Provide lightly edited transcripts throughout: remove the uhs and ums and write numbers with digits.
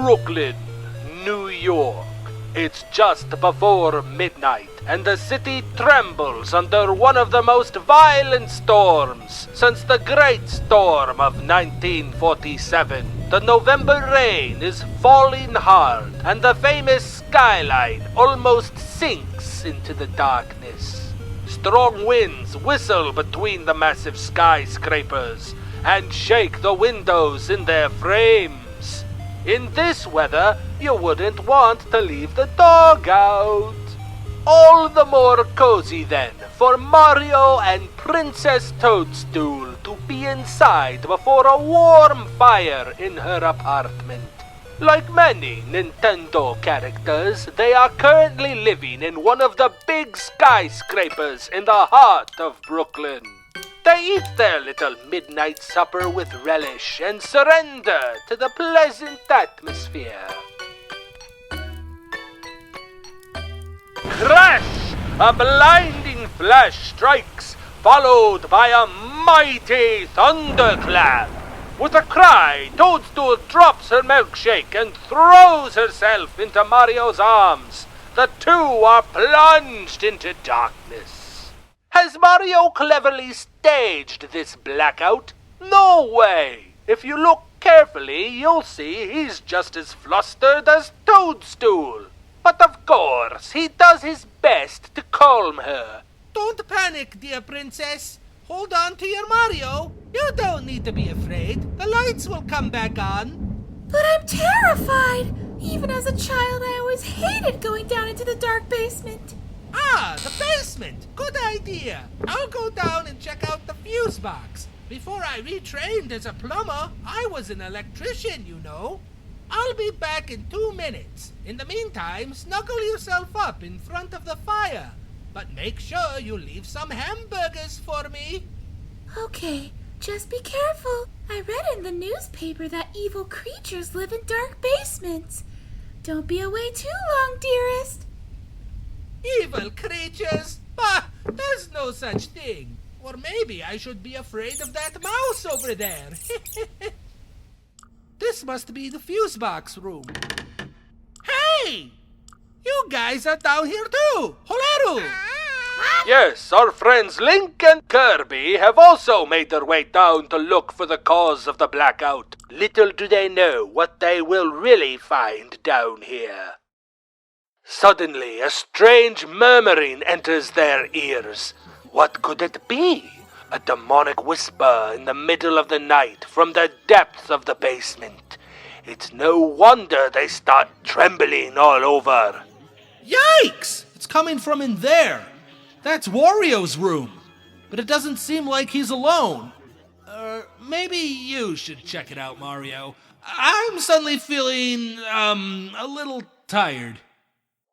Brooklyn, New York. It's just before midnight, and the city trembles under one of the most violent storms since the Great Storm of 1947. The November rain is falling hard, and the famous skyline almost sinks into the darkness. Strong winds whistle between the massive skyscrapers and shake the windows in their frames. In this weather, you wouldn't want to leave the dog out. All the more cozy then for Mario and Princess Toadstool to be inside before a warm fire in her apartment. Like many Nintendo characters, they are currently living in one of the big skyscrapers in the heart of Brooklyn. They eat their little midnight supper with relish and surrender to the pleasant atmosphere. Crash! A blinding flash strikes, followed by a mighty thunderclap. With a cry, Toadstool drops her milkshake and throws herself into Mario's arms. The two are plunged into darkness. Has Mario cleverly staged this blackout? No way! If you look carefully, you'll see he's just as flustered as Toadstool. But of course, he does his best to calm her. Don't panic, dear princess. Hold on to your Mario. You don't need to be afraid. The lights will come back on. But I'm terrified. Even as a child, I always hated going down into the dark basement. Ah, the basement. Good idea. I'll go down and check out the fuse box. Before I retrained as a plumber, I was an electrician, you know. I'll be back in 2 minutes. In the meantime, snuggle yourself up in front of the fire. But make sure you leave some hamburgers for me. Okay, just be careful. I read in the newspaper that evil creatures live in dark basements. Don't be away too long, dearest. Evil creatures? Bah, there's no such thing. Or maybe I should be afraid of that mouse over there. This must be the fuse box room. Hey! You guys are down here too! Holaru! Yes, our friends Link and Kirby have also made their way down to look for the cause of the blackout. Little do they know what they will really find down here. Suddenly, a strange murmuring enters their ears. What could it be? A demonic whisper in the middle of the night from the depths of the basement. It's no wonder they start trembling all over. Yikes! It's coming from in there. That's Wario's room. But it doesn't seem like he's alone. Maybe you should check it out, Mario. I'm suddenly feeling, a little tired.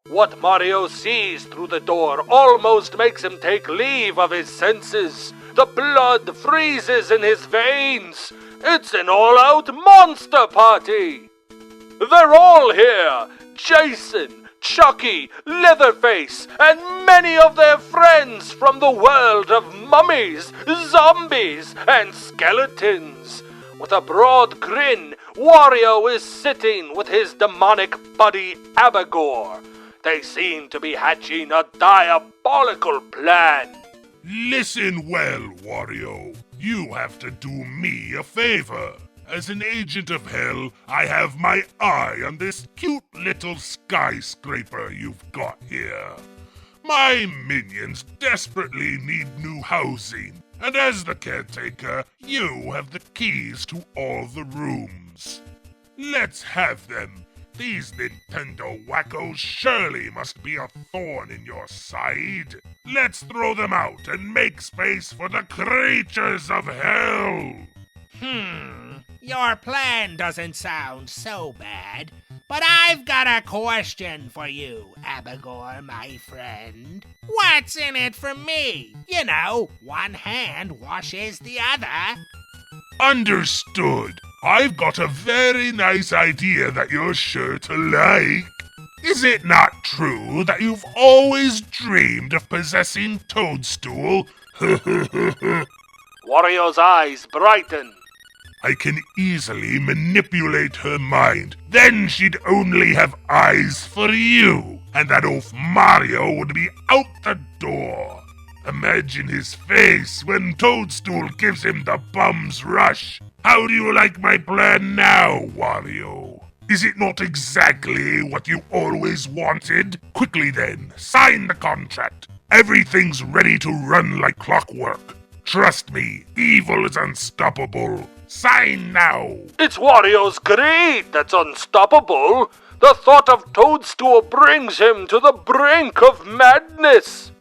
What Mario sees through the door almost makes him take leave of his senses. The blood freezes in his veins. It's an all-out monster party. They're all here. Jason, Chucky, Leatherface, and many of their friends from the world of mummies, zombies, and skeletons. With a broad grin, Wario is sitting with his demonic buddy Abagor. They seem to be hatching a diabolical plan. Listen well, Wario. You have to do me a favor. As an agent of hell, I have my eye on this cute little skyscraper you've got here. My minions desperately need new housing, and as the caretaker, you have the keys to all the rooms. Let's have them. These Nintendo wackos surely must be a thorn in your side. Let's throw them out and make space for the creatures of hell. Your plan doesn't sound so bad, but I've got a question for you, Abagor, my friend. What's in it for me? You know, one hand washes the other. Understood. I've got a very nice idea that you're sure to like. Is it not true that you've always dreamed of possessing Toadstool? Wario's eyes brighten. I can easily manipulate her mind. Then she'd only have eyes for you, and that oaf Mario would be out the door. Imagine his face when Toadstool gives him the bum's rush. How do you like my plan now, Wario? Is it not exactly what you always wanted? Quickly then, sign the contract. Everything's ready to run like clockwork. Trust me, evil is unstoppable. Sign now! It's Wario's greed that's unstoppable. The thought of Toadstool brings him to the brink of madness.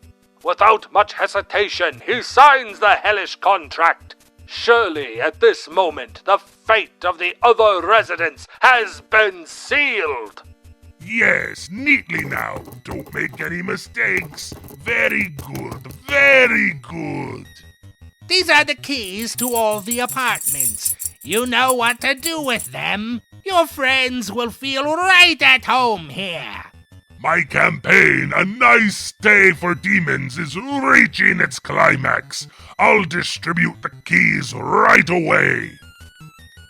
Without much hesitation, he signs the hellish contract. Surely, at this moment, the fate of the other residents has been sealed. Yes, neatly now. Don't make any mistakes. Very good, very good. These are the keys to all the apartments. You know what to do with them. Your friends will feel right at home here. My campaign, A Nice Day for Demons, is reaching its climax. I'll distribute the keys right away.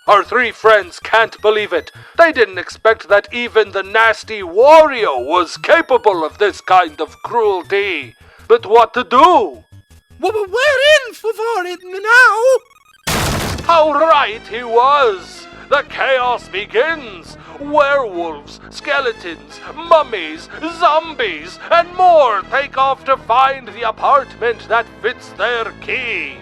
Our three friends can't believe it. They didn't expect that even the nasty Wario was capable of this kind of cruelty. But what to do? We're in for it now. How right he was! The chaos begins! Werewolves, skeletons, mummies, zombies, and more take off to find the apartment that fits their key.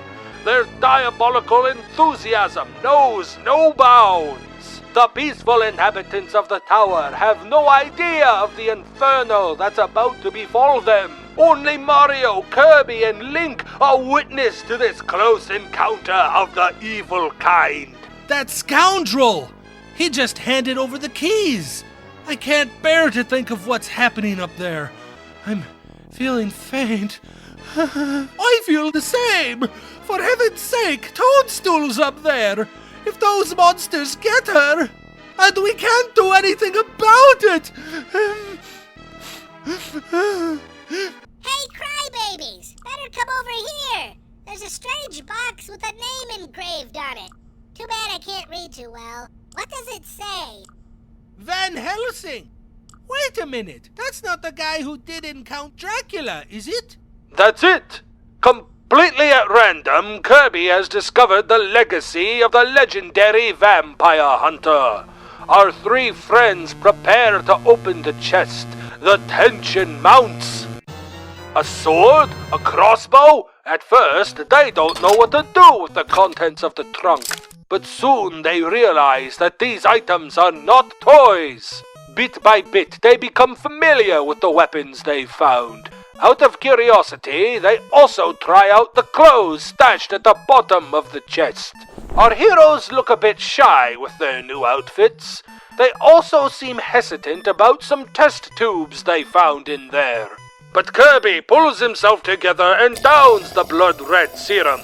Their diabolical enthusiasm knows no bounds. The peaceful inhabitants of the tower have no idea of the inferno that's about to befall them. Only Mario, Kirby, and Link are witness to this close encounter of the evil kind. That scoundrel! He just handed over the keys. I can't bear to think of what's happening up there. I'm feeling faint. I feel the same. For heaven's sake, Toadstool's up there. If those monsters get her, and we can't do anything about it. Hey, crybabies! Better come over here. There's a strange box with a name engraved on it. Too bad I can't read too well. What does it say? Van Helsing. Wait a minute. That's not the guy who did Count Dracula, is it? That's it! Completely at random, Kirby has discovered the legacy of the legendary vampire hunter. Our three friends prepare to open the chest. The tension mounts. A sword? A crossbow? At first, they don't know what to do with the contents of the trunk. But soon they realize that these items are not toys. Bit by bit, they become familiar with the weapons they've found. Out of curiosity, they also try out the clothes stashed at the bottom of the chest. Our heroes look a bit shy with their new outfits. They also seem hesitant about some test tubes they found in there. But Kirby pulls himself together and downs the blood-red serum.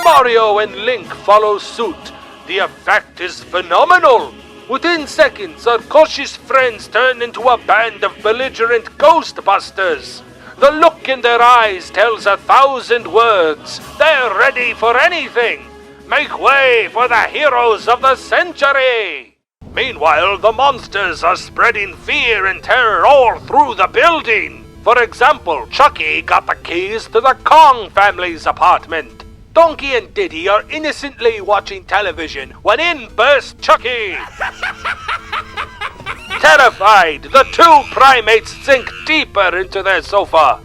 Mario and Link follow suit. The effect is phenomenal. Within seconds, our cautious friends turn into a band of belligerent ghostbusters. The look in their eyes tells 1,000 words. They're ready for anything. Make way for the heroes of the century. Meanwhile, the monsters are spreading fear and terror all through the building. For example, Chucky got the keys to the Kong family's apartment. Donkey and Diddy are innocently watching television when in bursts Chucky. Terrified, the two primates sink deeper into their sofa.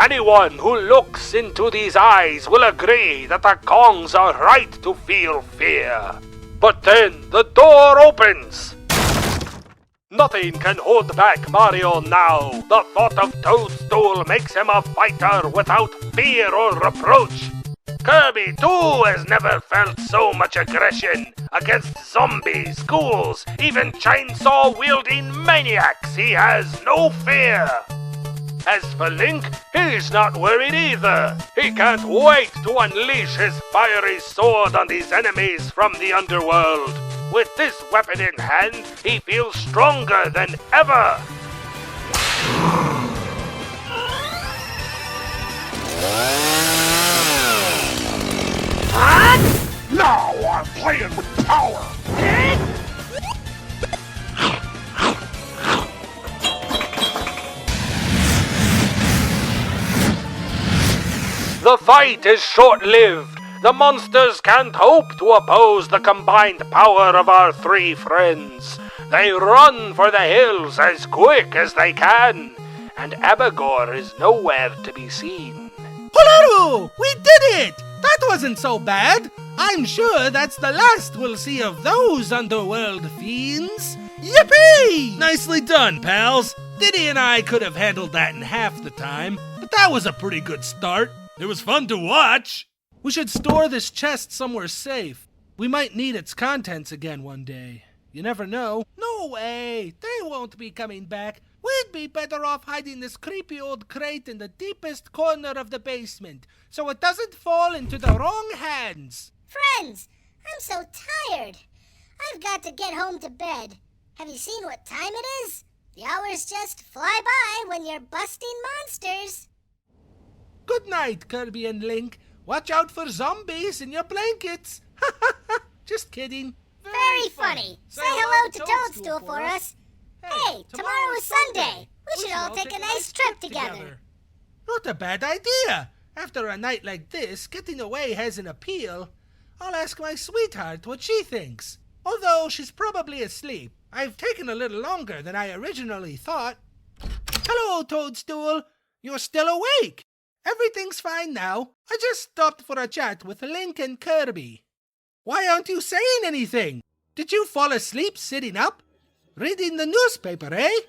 Anyone who looks into these eyes will agree that the Kongs are right to feel fear. But then the door opens. Nothing can hold back Mario now. The thought of Toadstool makes him a fighter without fear or reproach. Kirby, too, has never felt so much aggression against zombies, ghouls, even chainsaw-wielding maniacs. He has no fear. As for Link, he's not worried either. He can't wait to unleash his fiery sword on these enemies from the underworld. With this weapon in hand, he feels stronger than ever. Now I playing with power! The fight is short-lived. The monsters can't hope to oppose the combined power of our three friends. They run for the hills as quick as they can, and Abagor is nowhere to be seen. Huluru! We did it! That wasn't so bad. I'm sure that's the last we'll see of those underworld fiends. Yippee! Nicely done, pals. Diddy and I could have handled that in half the time, but that was a pretty good start. It was fun to watch. We should store this chest somewhere safe. We might need its contents again one day. You never know. No way! They won't be coming back. We'd be better off hiding this creepy old crate in the deepest corner of the basement, so it doesn't fall into the wrong hands. Friends, I'm so tired. I've got to get home to bed. Have you seen what time it is? The hours just fly by when you're busting monsters. Good night, Kirby and Link. Watch out for zombies in your blankets. Just kidding. Very funny. Say hello to Toadstool for us. Hey, tomorrow is Sunday. We should all take a nice trip together. Not a bad idea. After a night like this, getting away has an appeal. I'll ask my sweetheart what she thinks. Although she's probably asleep. I've taken a little longer than I originally thought. Hello, Toadstool. You're still awake. Everything's fine now. I just stopped for a chat with Link and Kirby. Why aren't you saying anything? Did you fall asleep sitting up? Reading the newspaper, eh?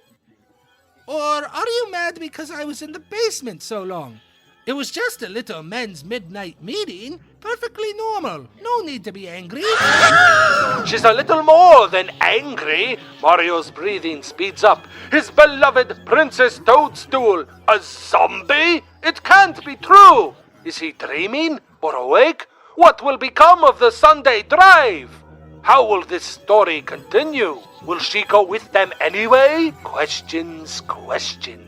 Or are you mad because I was in the basement so long? It was just a little men's midnight meeting. Perfectly normal. No need to be angry. She's a little more than angry. Mario's breathing speeds up. His beloved Princess Toadstool. A zombie? It can't be true. Is he dreaming or awake? What will become of the Sunday drive? How will this story continue? Will she go with them anyway? Questions, questions.